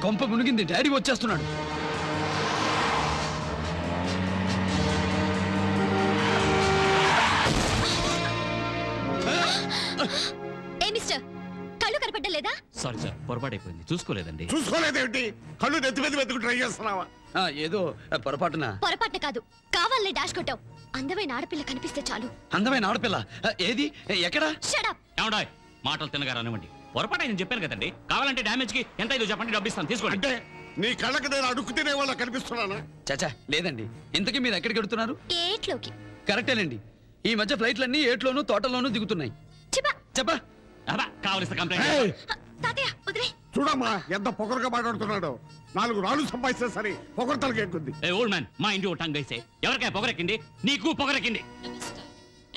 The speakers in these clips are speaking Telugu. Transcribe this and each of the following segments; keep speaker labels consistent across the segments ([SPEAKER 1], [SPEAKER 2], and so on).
[SPEAKER 1] కొంప మునిగింది, డాడీ వచ్చేస్తున్నాడు.
[SPEAKER 2] కళ్ళు కనపడ్డలేదా?
[SPEAKER 3] Sorry sir, పొరపాటైపోయింది, చూసుకోలేదండి.
[SPEAKER 4] చూసుకోలేదేంటి? కళ్ళు నెత్తి మీద వెతుకు ట్రై చేస్తున్నావా?
[SPEAKER 1] ఏదో పొరపాటున
[SPEAKER 2] కాదు, కావాలనే డాష్ కొట్టావు. అందమైన ఆడపిల్ల కనిపిస్తే చాలు.
[SPEAKER 1] అందమైన ఆడపిల్ల ఏది, ఎక్కడ?
[SPEAKER 2] Shut up.
[SPEAKER 3] ఏమండాయ్, మాటలు తినగా రానివ్వండి. పొరపాటు నేను చెప్పాను కదండి, కావాలంటే డ్యామేజ్ కి ఎంత ఇదో చెప్పండి, డబ్బు ఇస్తాను, తీసుకోండి.
[SPEAKER 4] అంటే నీ కళ్ళకి నేను అడుక్కు తినే వాళ్ళ కనిపిస్తున్నానా?
[SPEAKER 1] చాచా లేదండి. ఇంతకీ మీరు ఎక్కడికి వెళ్తున్నారు?
[SPEAKER 2] ఏట్లోకి.
[SPEAKER 1] కరెక్టేనండి, ఈ మధ్య ఫ్లైట్లన్నీ ఏట్లోనూ తోటలోనూ దిగుతున్నాయి. చెప్పా
[SPEAKER 3] కావలసిన కంప్లైంట్.
[SPEAKER 4] చూడమ్మా ఎంత పొగరుగా మాట్లాడుతున్నాడు. 4 రాళ్ళు సంపాదిస్తే సరే పొగరతలకి ఎక్కుంది.
[SPEAKER 3] ఓల్డ్ మ్యాన్, మా ఇంటి టంగ్ వేసే ఎవరికై పొగరెక్కింది? నీకు పొగరెక్కింది.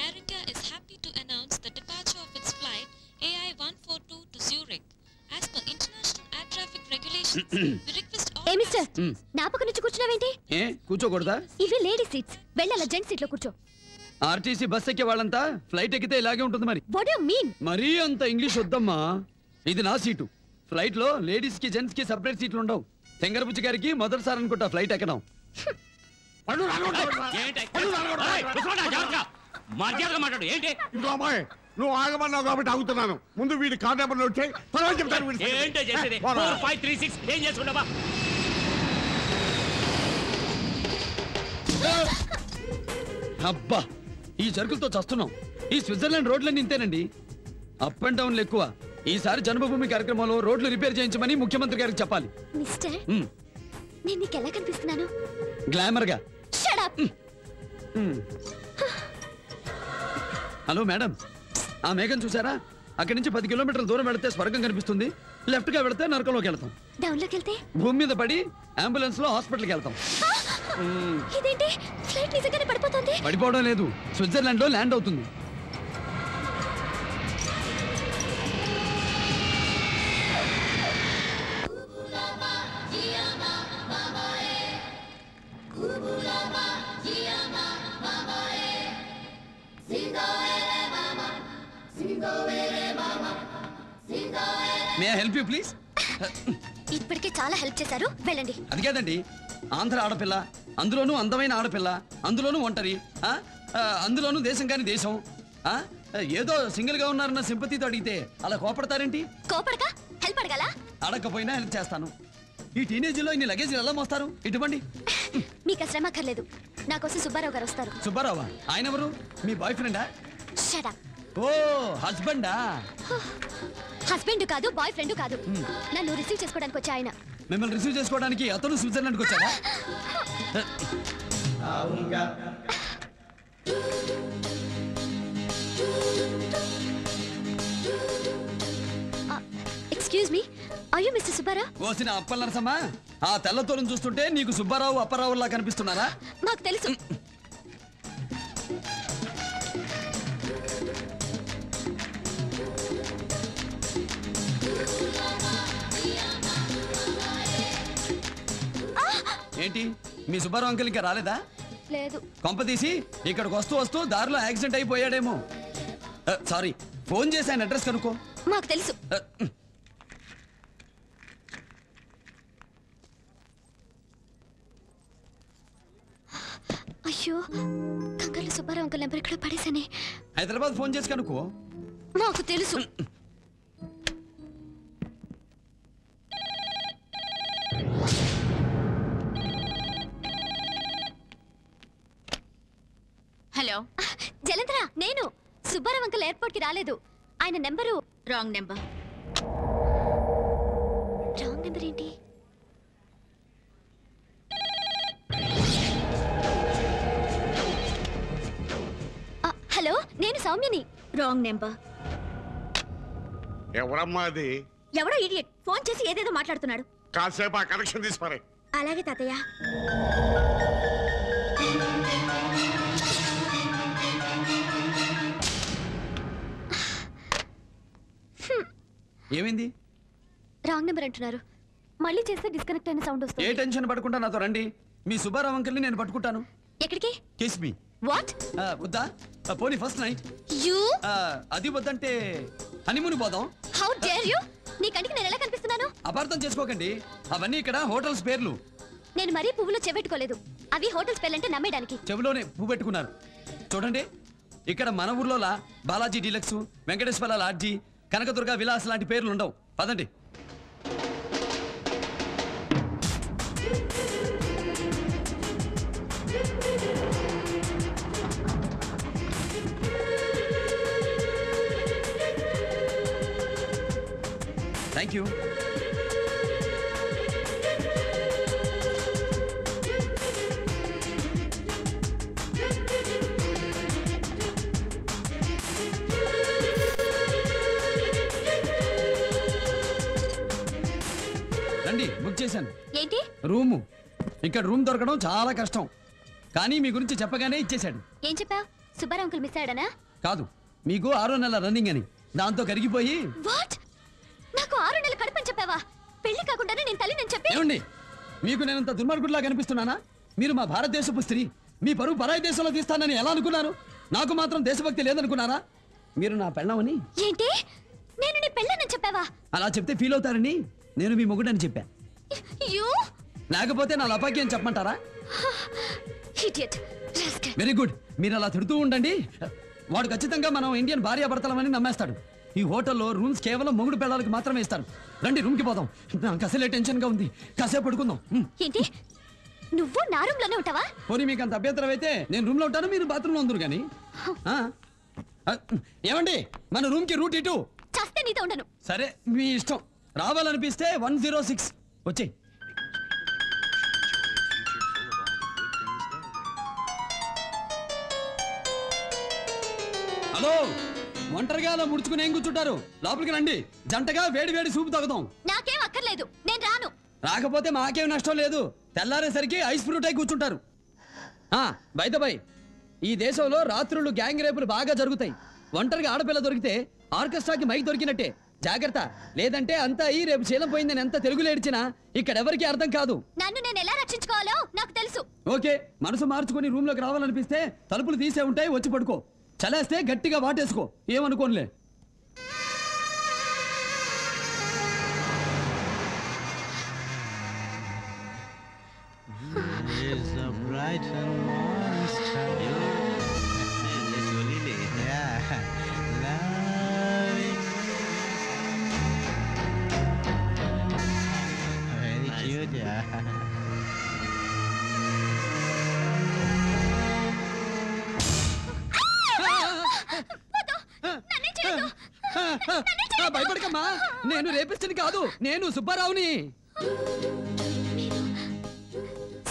[SPEAKER 5] Air India is happy to announce the departure of its flight AI142 to Zurich. As per international air traffic regulations, we request all.
[SPEAKER 2] Hey mister, నా పక్క నుంచి కూర్చున్నావేంటి?
[SPEAKER 1] కూర్చోకూడదా?
[SPEAKER 2] ఇవి లేడీ సీట్స్, వెళ్ళాల జెంట్స్ సీట్ లో కూర్చో.
[SPEAKER 1] ఆర్టీసీ బస్ ఎక్కే వాళ్ళంతా ఫ్లైట్ ఎక్కితే ఇలాగే ఉంటుంది మరి.
[SPEAKER 2] What you mean?
[SPEAKER 1] మరీ అంత ఇంగ్లీష్ వద్దమ్మా. ఇది నా సీటు. ఫ్లైట్ లో లేడీస్ కి జెంట్స్ కి సెపరేట్ సీట్లు ఉండవు. తెంగరబుచ్చి గారికి మొదటిసారి అనుకుంటా ఫ్లైట్ ఎక్కడం.
[SPEAKER 4] నువ్వు ఆగమన్నావు కాబట్టి ఆగుతున్నాను. ముందు వీడి కార్డు నెంబర్ నోట్ చేయి, తర్వాత చెప్తాను.
[SPEAKER 1] అబ్బా, ఈ జరుకులతో చస్తున్నాం. ఈ స్విట్జర్లాండ్ రోడ్లన్నీ ఇంతేనండి, అప్ అండ్ డౌన్లు ఎక్కువ. ఈసారి జన్మభూమి కార్యక్రమంలో రోడ్లు రిపేర్ చేయించమని ముఖ్యమంత్రి గారికి చెప్పాలి.
[SPEAKER 2] మిస్టర్, నేను నీకు ఎలా కనిపిస్తున్నాను?
[SPEAKER 1] గ్లామర్ గా.
[SPEAKER 2] Shut up.
[SPEAKER 1] హలో మేడం, ఆ మేఘం చూసారా? అక్కడి నుంచి 10 కిలోమీటర్ల దూరం వెళితే స్వర్గం కనిపిస్తుంది. లెఫ్ట్ గా వెళితే నరకంలోకి వెళ్తాం.
[SPEAKER 2] డౌన్ లోకి వెళ్తే
[SPEAKER 1] భూమి మీద పడి అంబులెన్స్ లో హాస్పిటల్కి వెళ్తాం.
[SPEAKER 2] ఇదేంటి, ఫ్లైట్ నిజంగానే పడిపోతుంది?
[SPEAKER 1] పడిపోవడం లేదు, స్విట్జర్లాండ్ లో ల్యాండ్ అవుతుంది. May I help you please?
[SPEAKER 2] ఇప్పటికే చాలా హెల్ప్ చేశారు, వెళ్ళండి.
[SPEAKER 1] అది కాదండి, ఆంధ్ర ఆడపిల్ల, అందులోనూ అందమైన ఆడపిల్ల, అందులోనూ ఒంటరి, అందులోనూ దేశం కాని దేశం, ఏదో సింగిల్ గా ఉన్నారన్న సింపతితో అడిగితే అలా కోపడతారేంటి?
[SPEAKER 2] కోపడక హెల్ప్ అడగాల?
[SPEAKER 1] అడగకపోయినా హెల్ప్ చేస్తాను. ఈ టీనేజ్ లో ఇన్ని లగేజ్ ఎలా మోస్తారు? ఇటువంటి
[SPEAKER 2] మీకు శ్రమ అక్కర్లేదు, నా కోసం సుబ్బారావు గారు వస్తారు.
[SPEAKER 1] సుబ్బారావా? ఆయన ఎవరు? మీ బాయ్ ఫ్రెండా?
[SPEAKER 2] Shut up.
[SPEAKER 1] ఓ, హస్బెండా?
[SPEAKER 2] హస్బెండ్ కాదు, బాయ్ ఫ్రెండ్ కాదు. నన్ను రిసీవ్ చేసుకోవడానికి వచ్చి ఆయన.
[SPEAKER 1] మిమ్మల్ని రిసీవ్ చేసుకోవడానికి అతను స్విట్జర్లాండ్కి వచ్చాడా?
[SPEAKER 2] Excuse me, are you mister Subbarao?
[SPEAKER 1] ఓసిన అప్పల్ నరసమ్మ, ఆ తెల్లతోలను చూస్తుంటే నీకు సుబ్బారావు అప్పారావులా కనిపిస్తున్నారా?
[SPEAKER 2] మాకు తెలుసు.
[SPEAKER 1] ఏంటి, మీ సుబ్బారావు అంకుల్ ఇంకా రాలేదా?
[SPEAKER 2] లేదు.
[SPEAKER 1] కొంపదీసి ఇక్కడికి వస్తూ వస్తూ దారిలో యాక్సిడెంట్ అయిపోయాడేమో. సారీ, ఫోన్ చేసి ఆయన అడ్రస్ కనుక్కో.
[SPEAKER 2] మాకు తెలుసు. అయ్యో, కంగారులో సుబ్బారావు అంకుల్ నెంబర్ ఇక్కడ పడేసానే.
[SPEAKER 1] హైదరాబాద్ ఫోన్ చేసి కనుక్కో.
[SPEAKER 2] మాకు తెలుసు.
[SPEAKER 6] హలో
[SPEAKER 2] జలంధర, నేను. సుబ్బారావు అంకుల్ ఎయిర్పోర్ట్ కి రాలేదు. ఆయన number
[SPEAKER 6] wrong number.
[SPEAKER 2] Wrong number ఏంటి? హలో, నేను సౌమ్యని.
[SPEAKER 6] Wrong number.
[SPEAKER 4] ఎవరమ్మా అది?
[SPEAKER 6] ఎవడో ఇడియట్ ఫోన్ చేసి ఏదేదో మాట్లాడుతున్నాడు.
[SPEAKER 4] కాసేపు ఆ కనెక్షన్ తీసుకోరే.
[SPEAKER 6] అలాగే తాతయ్య.
[SPEAKER 1] ఏమైంది?
[SPEAKER 2] రాంగ్ నెంబర్ అంటున్నారు. మళ్ళీ చేస్తే డిస్కనెక్ట్ అయిన సౌండ్ వస్తుంది.
[SPEAKER 1] ఏ టెన్షన్ పడకుండా నాతో రండి. మీ సుబ్బారావు అంకుల్ని నేను పట్టుకుంటాను.
[SPEAKER 2] ఎక్కడికి?
[SPEAKER 1] Kiss me.
[SPEAKER 2] వాట్?
[SPEAKER 1] వద్దా? పోనీ ఫస్ట్ నైట్.
[SPEAKER 2] యు
[SPEAKER 1] అది వద్దంటే హనీమూన్ పోదాం.
[SPEAKER 2] How dare you? నీ కంటికి నేను ఎలా కనిపిస్తున్నాను?
[SPEAKER 1] అపార్థం చేసుకోకండి, అవన్నీ ఇక్కడ హోటల్స్ పేర్లు.
[SPEAKER 2] నేను మరీ పువ్వులో చెవెట్టుకోలేదు. అవి హోటల్స్ పేర్లంటే నమ్మేయడానికి.
[SPEAKER 1] చెవిలోనే పువ్వు పెట్టుకున్నారు. చూడండి, ఇక్కడ మన ఊర్లోలా బాలాజీ డీలక్స్, వెంకటేశ్వర లాడ్జీ, కనకదుర్గ విలాస్ లాంటి పేర్లు ఉండవు. పదండి. Thank you. రండి, బుక్ చేశాను.
[SPEAKER 2] ఏంటి?
[SPEAKER 1] రూము. ఇక్కడ రూమ్ దొరకడం చాలా కష్టం, కానీ మీ గురించి చెప్పగానే ఇచ్చేశాడు.
[SPEAKER 2] ఏం చెప్పావు? సుబ్బారావు అంకుల్ మిస్ అయ్యాడనా?
[SPEAKER 1] కాదు, మీకు 6 నెలల రన్నింగ్ అని, దాంతో కరిగిపోయి.
[SPEAKER 2] వాట్? నాకు 6 నెలలు కడుపని చెప్పావా? పెళ్లి కాకుండానే నేను తల్లి నేను చెప్పి.
[SPEAKER 1] ఏమండి, మీకు నేనంత దుర్మార్గుడిలా కనిపిస్తున్నానా? మీరు మా భారతదేశపు స్త్రీ, మీ పరువు పరాయి దేశంలో తీస్తానని ఎలా అనుకున్నారు? నాకు మాత్రం దేశభక్తి లేదనుకున్నారా? మీరు నా పెళ్ళామని.
[SPEAKER 2] ఏంటి? నేను నీ పెళ్ళానని చెప్పావా?
[SPEAKER 1] అలా చెప్తే ఫీల్ అవుతారని నేను మీ మొగుడని చెప్పా.
[SPEAKER 2] యు
[SPEAKER 1] లేకపోతే నా లపాకి అని చెప్పమంటారా?
[SPEAKER 2] ఇడియట్.
[SPEAKER 1] వెరీ గుడ్, మీరు అలా తిడుతూ ఉండండి. వాడు ఖచ్చితంగా మనం ఇండియన్ భార్యాభర్తలమని నమ్మేస్తాడు. ఈ హోటల్లో రూమ్స్ కేవలం మొగుడు పిల్లలకి మాత్రమే ఇస్తారు. రండి, రూమ్కి పోదాం. నాకు అసలే టెన్షన్గా ఉంది, కాసేపు పడుకుందాం.
[SPEAKER 2] ఏంటి? నువ్వు నా రూమ్ లోనే ఉంటావా?
[SPEAKER 1] పోనీ మీకు అంత అభ్యంతరం అయితే నేను రూమ్ లో ఉంటాను, మీరు బాత్రూమ్ లో ఉందరు కానీ. ఏమండి, మన రూమ్ కి రూట్ ఇటు.
[SPEAKER 2] చస్తే నీతో ఉండను.
[SPEAKER 1] సరే, మీ ఇష్టం. రావాలనిపిస్తే 106 వచ్చేయ్. హలో, ఒంటరిగా అలా ముడుచుకుని ఏం కూర్చుంటారు? లోపలికి రండి, జంటగా వేడి వేడి సూపు తాగుదాం.
[SPEAKER 2] నాకేం అక్కర్లేదు, నేను రాను.
[SPEAKER 1] రాకపోతే మాకేం నష్టం లేదు. తెల్లారేసరికి ఐస్ ఫ్రూట్ అయి కూర్చుంటారు. బై ద బై, ఈ దేశంలో రాత్రులు గ్యాంగ్ రేపులు బాగా జరుగుతాయి. ఒంటరిగా ఆడపిల్ల దొరికితే ఆర్కెస్ట్రాకి మైక్ దొరికినట్టే. జాగ్రత్త, లేదంటే అంతా ఈ రేపు శీలం పోయిందని ఎంత తెలుగులో ఏడ్చినా ఇక్కడెవరికి అర్థం కాదు.
[SPEAKER 2] నన్ను నేను ఎలా రక్షించుకోవాలో నాకు తెలుసు.
[SPEAKER 1] ఓకే, మనసు మార్చుకుని రూమ్ లోకి రావాలనిపిస్తే తలుపులు తీసే ఉంటాయి, వచ్చి పడుకో. చలేస్తే గట్టిగా వాటేసుకో, ఏమనుకోనులే. భయపడకమ్మా, నేను రేపిస్టని కాదు, నేను సుబ్బారావుని.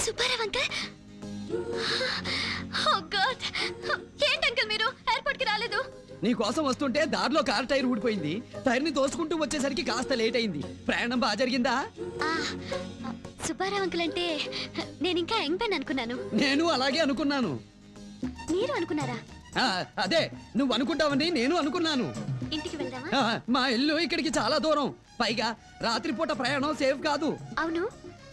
[SPEAKER 2] సుబ్బారావు అంకల్? ఓ గాడ్, ఏంటి అంకల్ మీరు ఎయిర్పోర్ట్ కి రాలేదు?
[SPEAKER 1] నీ కోసం వస్తుంటే దారిలో కార్ టైర్ ఊడిపోయింది. టైర్ ని తోసుకుంటూ వచ్చేసరికి కాస్త లేట్ అయింది. ప్రయాణం బాగా జరిగిందా?
[SPEAKER 2] సుబ్బారావు అంకల్ అంటే నేను ఇంకా యంగ్ పెన్ అనుకున్నాను.
[SPEAKER 1] నేను అలాగే అనుకున్నాను.
[SPEAKER 2] మీరు అనుకున్నారా?
[SPEAKER 1] అదే, నువ్వు అనుకుంటావని నేను అనుకున్నాను.
[SPEAKER 2] ఇంటికి వెళ్దామా?
[SPEAKER 1] మా ఇల్లు ఇక్కడికి చాలా దూరం, పైగా రాత్రిపూట ప్రయాణం సేఫ్ కాదు.
[SPEAKER 2] అవును,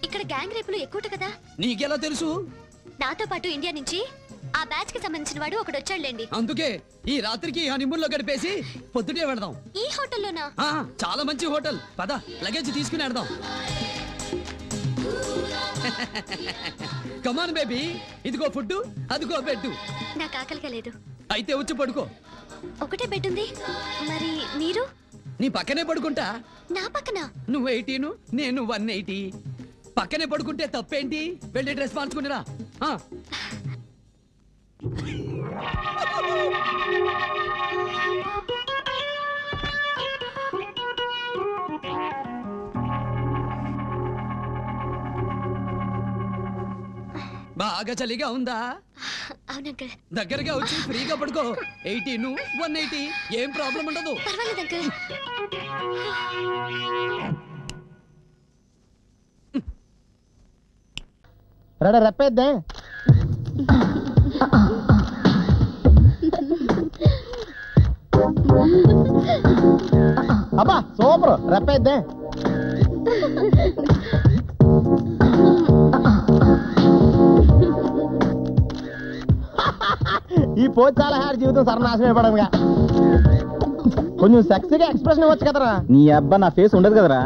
[SPEAKER 2] ఇక్కడ గ్యాంగ్ రేపులు ఎక్కువ కదా.
[SPEAKER 1] నీకెలా తెలుసు?
[SPEAKER 2] నాతో పాటు ఇండియా నుంచి ఆ బ్యాచ్ కి సంబంధించిన వాడు ఒకడు వచ్చాడులేండి.
[SPEAKER 1] అందుకే ఈ రాత్రికి హనీమూన్ లో గడిపేసి పొద్దుటే వెళదాం.
[SPEAKER 2] ఈ హోటల్లోనా?
[SPEAKER 1] చాలా మంచి హోటల్, పద లగేజ్ తీసుకుని వెళదాం. కమాన్ బేబీ, ఇదిగో ఫుడ్, అదిగో బెడ్.
[SPEAKER 2] నాకు ఆకలిగా లేదు.
[SPEAKER 1] అయితే వచ్చి పడుకో.
[SPEAKER 2] ఒకటే బెడ్ ఉంది, మరి మీరు?
[SPEAKER 1] నీ పక్కనే పడుకుంటా.
[SPEAKER 2] నా పక్కన?
[SPEAKER 1] నువ్వు 18, నేను 180. పక్కనే పడుకుంటే తప్పేంటి? వెళ్ళి డ్రెస్ మార్చుకునిరా. బాగా చలిగా ఉందా?
[SPEAKER 2] అవునంకల్.
[SPEAKER 1] దగ్గరగా వచ్చి ఫ్రీగా పడుకో. 18, 180 ఏం ప్రాబ్లం ఉండదు.
[SPEAKER 2] పర్వాలేదు అంకల్.
[SPEAKER 7] రెడీ, రెప్పేద్దే. అబ్బా సూపర్, రెప్పేద్దే. ఈ పోచాల హారి జీవితం సర్వనాశనం అయిపోవడంగా. కొంచెం సెక్సీగా ఎక్స్ప్రెషన్ ఇవ్వచ్చు కదరా. నీ అబ్బా నా ఫేస్ ఉండదు కదరా.